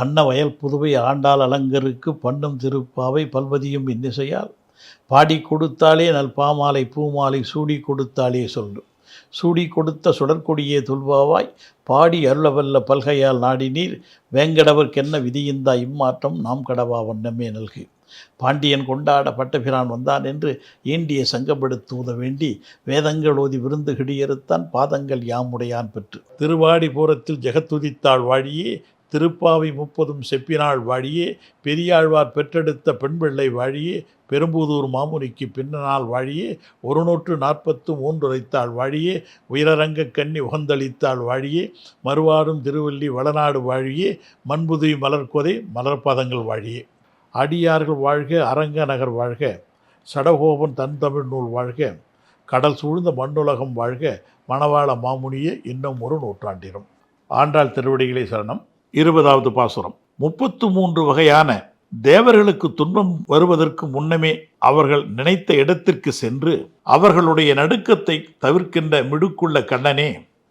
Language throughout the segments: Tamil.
அன்னவயல் புதுவை ஆண்டாள் அலங்கருக்கு பண்ணும் திருப்பாவை பல்வதியும் இன்னிசையால் பாடி கொடுத்தாலே நல் பாமாலை பூமாலை சூடி கொடுத்தாலே சொல்லு சூடி கொடுத்த சுடற்கொடியே துல்வாவாய் பாடி அருளவல்ல பல்கையால் நாடினீர் வேங்கடவர்க்கென்ன விதியிந்தா இம்மாற்றம் நாம் கடவா வண்ணமே நல்கு. பாண்டியன் கொண்டாட பட்டபிரான் வந்தான் என்று ஈண்டிய சங்கப்படுத்துவத வேண்டி வேதங்கள் ஓதி விருந்து கிடியறுத்தான் பாதங்கள் யாமுடையான் பெற்று. திருவாடிபுரத்தில் ஜெகத்துதித்தாள் வாழியே திருப்பாவை 30 செப்பினாள் வாழியே பெரியாழ்வார் பெற்றெடுத்த பெண்பிள்ளை வாழியே பெரும்புதூர் மாமுனிக்கு பின்னனால் வாழியே 143 உரைத்தாள் வாழியே உயரரங்க கண்ணி உகந்தளித்தாள் வாழியே மறுவாடும் திருவள்ளி வளநாடு வாழியே மண்புதுவி மலர்கொதை மலர்பாதங்கள் வாழியே. அடியார்கள் வாழ்க அரங்க நகர் வாழ்க சடகோபன் தன் தமிழ் நூல் வாழ்க கடல் சூழ்ந்த மண்ணுலகம் வாழ்க மணவாள மாமுனியே இன்னும் ஒரு நூற்றாண்டிலும். ஆண்டாள் திருவடிகளை சரணம். 20வது பாசுரம். 33 வகையான தேவர்களுக்கு துன்பம் வருவதற்கு முன்னமே அவர்கள் நினைத்த இடத்திற்கு சென்று அவர்களுடைய நடுக்கத்தை தவிர்க்கின்ற மிடுக்குள்ள கண்ணனே,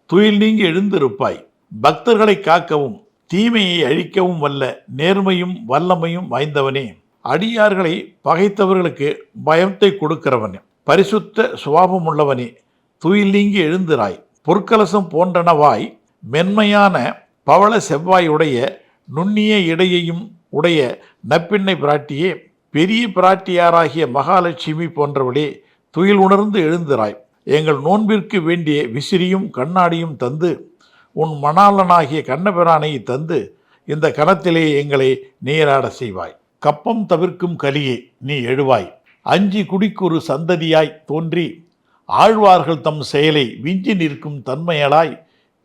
துயில் நீங்கி எழுந்திருப்பாய். பக்தர்களை காக்கவும் தீமையை அழிக்கவும் வல்ல நேர்மையும் வல்லமையும் வாய்ந்தவனே, அடியார்களை பகைத்தவர்களுக்கு பயத்தை கொடுக்கிறவனே, பரிசுத்த சுபாவம் உள்ளவனே, துயில் நீங்கி எழுந்திராய். பொற்கலசம் போன்றனவாய் மென்மையான பவள செவ்வாயுடைய நுண்ணிய இடையையும் உடைய நப்பிண்ணை பிராட்டியே, பெரிய பிராட்டியாராகிய மகாலட்சுமி போன்றவளே, துயில் உணர்ந்து எழுந்திராய். எங்கள் நோன்பிற்கு வேண்டிய விசிறியும் கண்ணாடியும் தந்து உன் மணாளனாகிய கண்ணபிரானை தந்து இந்த கணத்திலே எங்களை நீராட செய்வாய். கப்பம் தவிர்க்கும் கலியே நீ எழுவாய். அஞ்சி குடிக்கொரு சந்ததியாய் தோன்றி ஆழ்வார்கள் தம் செயலை விஞ்சி நிற்கும் தன்மையலாய்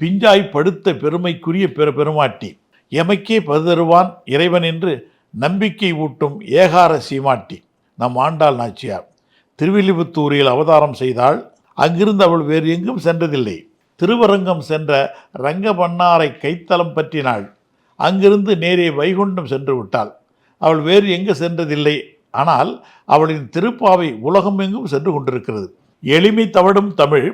பிஞ்சாய் படுத்த பெருமைக்குரிய பெருமாட்டி, எமக்கே பதருவான் இறைவன் என்று நம்பிக்கை ஊட்டும் ஏகார சீமாட்டி. நம் ஆண்டாள் நாச்சியார் திருவில்லிபுத்தூரில் அவதாரம் செய்தாள். அங்கிருந்து அவள் வேறு எங்கும் சென்றதில்லை. திருவரங்கம் சென்ற ரங்கபன்னாரை கைத்தலம் பற்றினாள். அங்கிருந்து நேரே வைகுண்டம் சென்று விட்டாள். அவள் வேறு எங்கு சென்றதில்லை. ஆனால் அவளின் திருப்பாவை உலகம் எங்கும் சென்று கொண்டிருக்கிறது. எளிமை தவடும் தமிழ்,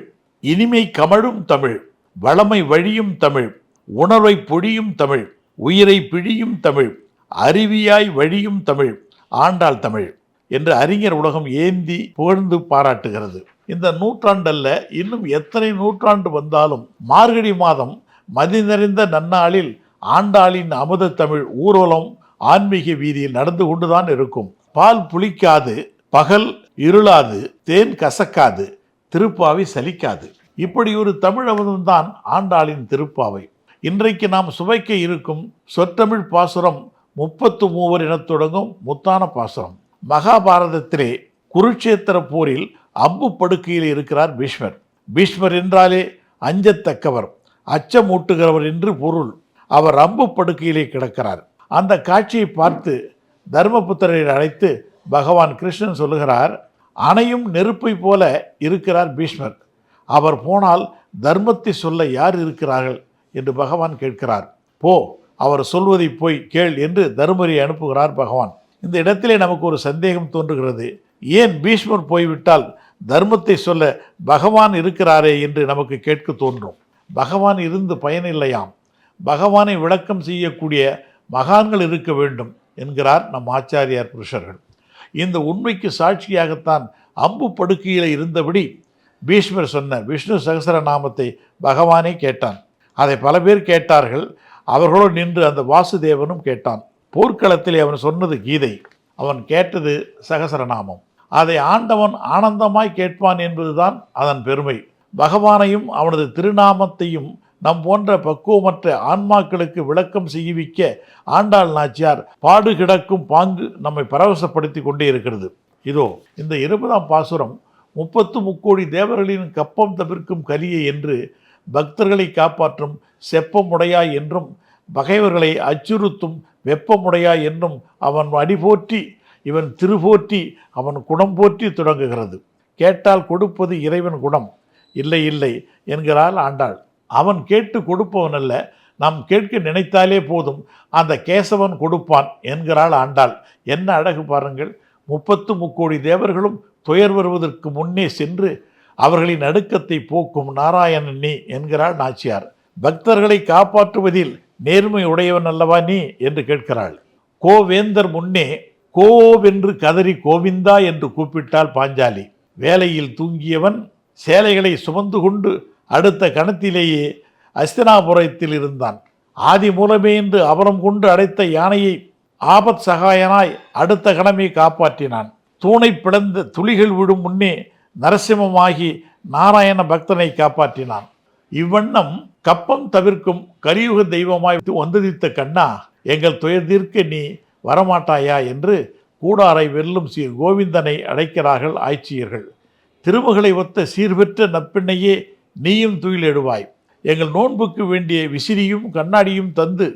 இனிமை கமழும் தமிழ், வளமை வழியும் தமிழ், உணர்வை பொழியும் தமிழ், உயிரை பிழியும் தமிழ், அருவியாய் வழியும் தமிழ், ஆண்டாள் தமிழ் என்று அறிஞர் உலகம் ஏந்தி புகழ்ந்து பாராட்டுகிறது. இந்த நூற்றாண்டல்ல, இன்னும் எத்தனை நூற்றாண்டு வந்தாலும் மார்கழி மாதம் மதி நிறைந்த நன்னாளில் ஆண்டாளின் அமுத தமிழ் ஊர்வலம் ஆன்மீக வீதியில் நடந்து கொண்டுதான் இருக்கும். பால் புளிக்காது, பகல் இருளாது, தேன் கசக்காது, திருப்பாவை சலிக்காது. இப்படி ஒரு தமிழ் அமுதம்தான் ஆண்டாளின் திருப்பாவை. இன்றைக்கு நாம் சுவைக்க இருக்கும் சொற்றமிழ் பாசுரம் 33 என தொடங்கும் முத்தான பாசுரம். மகாபாரதத்திலே குருட்சேத்திர போரில் அம்பு படுக்கையில் இருக்கிறார் பீஷ்மர். பீஷ்மர் என்றாலே அஞ்சத்தக்கவர், அச்சமூட்டுகிறவர் என்று பொருள். அவர் அம்பு படுக்கையிலே கிடக்கிறார். அந்த காட்சியை பார்த்து தர்மபுத்திரரை அழைத்து பகவான் கிருஷ்ணன் சொல்லுகிறார், அணையும் நெருப்பை போல இருக்கிறார் பீஷ்மர். அவர் போனால் தர்மத்தை சொல்ல யார் இருக்கிறார்கள் என்று பகவான் கேட்கிறார். போ, அவர் சொல்வதை போய் கேள் என்று தருமரை அனுப்புகிறார் பகவான். இந்த இடத்திலே நமக்கு ஒரு சந்தேகம் தோன்றுகிறது. ஏன் பீஷ்மர் போய்விட்டால் தர்மத்தை சொல்ல பகவான் இருக்கிறாரே என்று நமக்கு கேட்க தோன்றும். பகவான் இருந்து பயனில்லையாம். பகவானை விளக்கம் செய்யக்கூடிய மகான்கள் இருக்க வேண்டும் என்கிறார் நம் ஆச்சாரியார் புருஷர்கள். இந்த உண்மைக்கு சாட்சியாகத்தான் அம்பு படுக்கையில் இருந்தபடி பீஷ்மர் சொன்ன விஷ்ணு சகசரநாமத்தை பகவானே கேட்டான். அதை பல பேர் கேட்டார்கள். அவர்களோடு நின்று அந்த வாசுதேவனும் கேட்டான். போர்க்களத்திலே அவன் சொன்னது கீதை, அவன் கேட்டது சகசரநாமம். அதை ஆண்டவன் ஆனந்தமாய் கேட்பான் என்பதுதான் அதன் பெருமை. பகவானையும் அவனது திருநாமத்தையும் நம் போன்ற பக்குவமற்ற ஆன்மாக்களுக்கு விளக்கம் செய்விக்க ஆண்டாள் நாச்சியார் பாடு கிடக்கும் பாங்கு நம்மை பரவசப்படுத்தி கொண்டே இருக்கிறது. இதோ இந்த 20ஆம் பாசுரம் 33 தேவர்களின் கப்பம் தவிர்க்கும் கலியை என்று, பக்தர்களை காப்பாற்றும் செப்பமுடையாய் என்றும், பகைவர்களை அச்சுறுத்தும் வெப்பமுடையாய் என்றும் அவன் அடிபோற்றி இவன் திருபோற்றி அவன் குணம் போற்றி தொடங்குகிறது. கேட்டால் கொடுப்பது இறைவன் குணம். இல்லை இல்லை என்கிறாள் ஆண்டாள். அவன் கேட்டு கொடுப்பவன் அல்ல, நாம் கேட்க நினைத்தாலே போதும் அந்த கேசவன் கொடுப்பான் என்கிறாள் ஆண்டாள். என்ன அழகு பாருங்கள். 33 தேவர்களும் துயர் வருவதற்கு முன்னே சென்று அவர்களின் நடுக்கத்தை போக்கும் நாராயணன் நீ என்கிறாள் நாச்சியார். பக்தர்களை காப்பாற்றுவதில் நேர்மை உடையவன் அல்லவா நீ என்று கேட்கிறாள். கோவேந்தர் முன்னே கோவென்று கதறி கோவிந்தா என்று கூப்பிட்டாள் பாஞ்சாலி. வேலையில் தூங்கியவன் சேலைகளை சுமந்து கொண்டு அடுத்த கணத்திலேயே அஸ்தினாபுரத்தில் இருந்தான். ஆதி மூலமே என்று அபரம் கொண்டு அடைத்த யானையை ஆபத் சகாயனாய் அடுத்த கணமே காப்பாற்றினான். தூணை பிளந்த துளிகள் விடும் முன்னே நரசிம்மமாகி நாராயண பக்தனை காப்பாற்றினான். இவ்வண்ணம் கப்பம் தவிர்க்கும் கலியுக தெய்வமாய் வந்துதித்த கண்ணா, எங்கள் துயர் தீர்க்க நீ வரமாட்டாயா என்று கூடாரை வெல்லும் சீர் கோவிந்தனை அழைக்கிறார்கள் ஆய்ச்சியர்கள். திருமகளை ஒத்த சீர்பெற்ற நப்பெண்ணையே நீயும் துயிலெடுவாய். எங்கள் நோன்புக்கு வேண்டிய விசிறியும் கண்ணாடியும் தந்து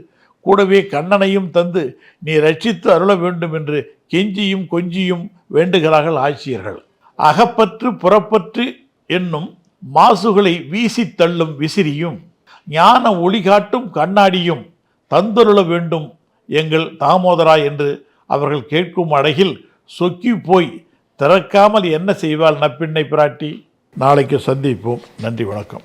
கூடவே கண்ணனையும் தந்து நீ ரட்சித்து அருள வேண்டும் என்று கெஞ்சியும் கொஞ்சியும் வேண்டுகிறார்கள் ஆட்சியர்கள். அகப்பற்று புறப்பற்று என்னும் மாசுகளை வீசி தள்ளும் விசிறியும் ஞான ஒளி காட்டும் கண்ணாடியும் தந்தருள வேண்டும் எங்கள் தாமோதரா என்று அவர்கள் கேட்கும் அழகில் சொக்கி போய் திறக்காமல் என்ன செய்வாள் நப்பிண்ணை பிராட்டி? நாளைக்கு சந்திப்போம். நன்றி, வணக்கம்.